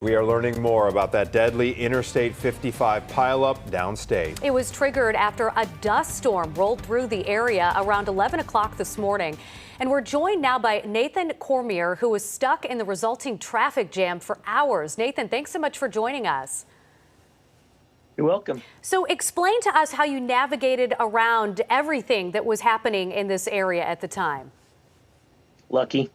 We are learning more about that deadly Interstate 55 pileup downstate. It was triggered after a dust storm rolled through the area around 11 o'clock this morning. And we're joined now by Nathan Cormier, who was stuck in the resulting traffic jam for hours. Nathan, thanks so much for joining us. You're welcome. So explain to us how you navigated around everything that was happening in this area at the time. Lucky.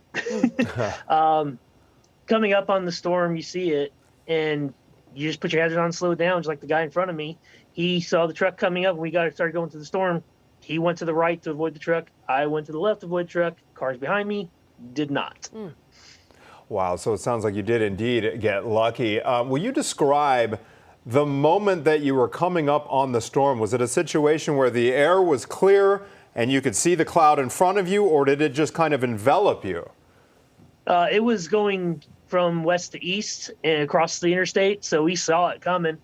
Coming up on the storm, you see it, and you just put your hazard on, slow down, just like the guy in front of me. He saw the truck coming up, and we started going through the storm. He went to the right to avoid the truck. I went to the left to avoid the truck. Cars behind me did not. Wow, so it sounds like you did indeed get lucky. Will you describe the moment that you were coming up on the storm? Was it a situation where the air was clear and you could see the cloud in front of you, or did it just kind of envelop you? It was going from west to east and across the interstate, so we saw it coming.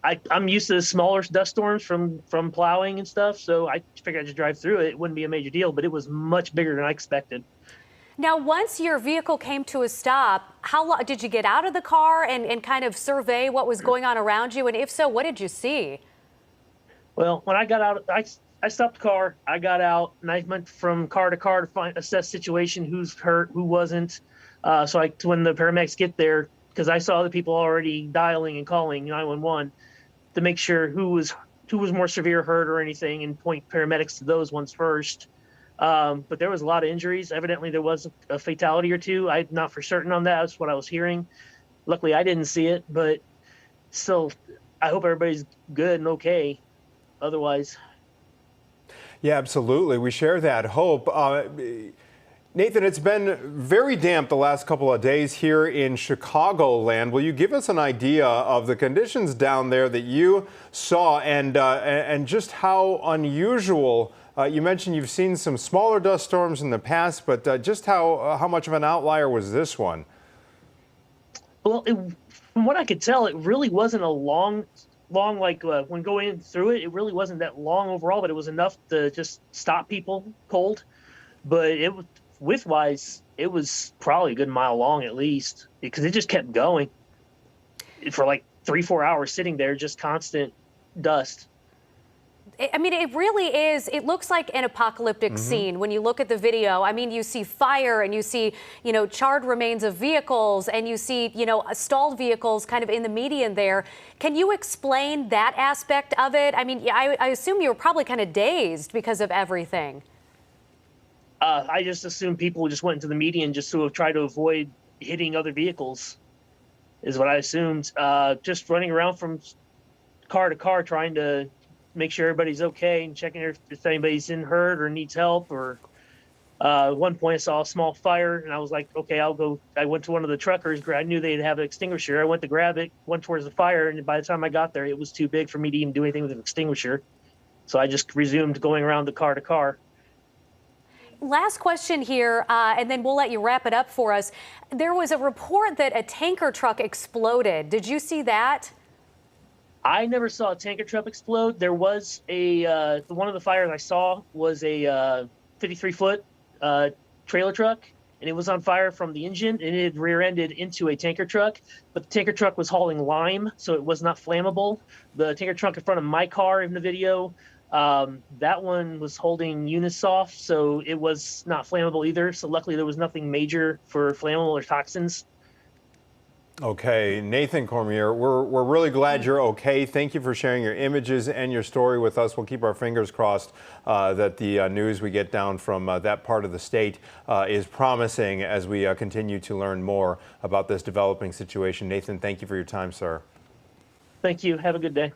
I'm used to the smaller dust storms from plowing and stuff, so I figured I'd just drive through it. It wouldn't be a major deal, but it was much bigger than I expected. Now, once your vehicle came to a stop, how long did you get out of the car and kind of survey what was going on around you? And if so, what did you see? Well, when I got out, I stopped the car, I got out, and I went from car to car to assess situation, who's hurt, who wasn't. So when the paramedics get there, because I saw other people already dialing and calling 911 to make sure who was more severe hurt or anything, and point paramedics to those ones first. But there was a lot of injuries. Evidently, there was a fatality or two. I'm not for certain on that. That's what I was hearing. Luckily, I didn't see it, but still, I hope everybody's good and okay. Otherwise. Yeah, absolutely. We share that hope. Nathan, it's been very damp the last couple of days here in Chicagoland. Will you give us an idea of the conditions down there that you saw and just how unusual? You mentioned you've seen some smaller dust storms in the past, but just how much of an outlier was this one? Well, from what I could tell, it really wasn't a long like when going through it, it really wasn't that long overall, but it was enough to just stop people cold. But it was width-wise, it was probably a good mile long at least, because it just kept going for like 3-4 hours sitting there, just constant dust. I mean, it really is. It looks like an apocalyptic scene when you look at the video. I mean, you see fire and you see, charred remains of vehicles, and you see, stalled vehicles kind of in the median there. Can you explain that aspect of it? I mean, I assume you were probably kind of dazed because of everything. I just assumed people just went into the median just to try to avoid hitting other vehicles, is what I assumed. Just running around from car to car trying to make sure everybody's okay and checking if anybody's hurt or needs help. Or at one point I saw a small fire and I was like, okay, I'll go. I went to one of the truckers. I knew they'd have an extinguisher. I went to grab it, went towards the fire, and by the time I got there, it was too big for me to even do anything with an extinguisher. So I just resumed going around the car to car. Last question here, and then we'll let you wrap it up for us. There was a report that a tanker truck exploded. Did you see that? I never saw a tanker truck explode. There was one of the fires I saw was a 53-foot trailer truck, and it was on fire from the engine, and it rear-ended into a tanker truck. But the tanker truck was hauling lime, so it was not flammable. The tanker truck in front of my car in the video, that one was holding Unisoft, so it was not flammable either. So luckily there was nothing major for flammable or toxins. Okay, Nathan Cormier, we're really glad you're okay. Thank you for sharing your images and your story with us. We'll keep our fingers crossed that the news we get down from that part of the state is promising as we continue to learn more about this developing situation. Nathan, thank you for your time, sir. Thank you. Have a good day.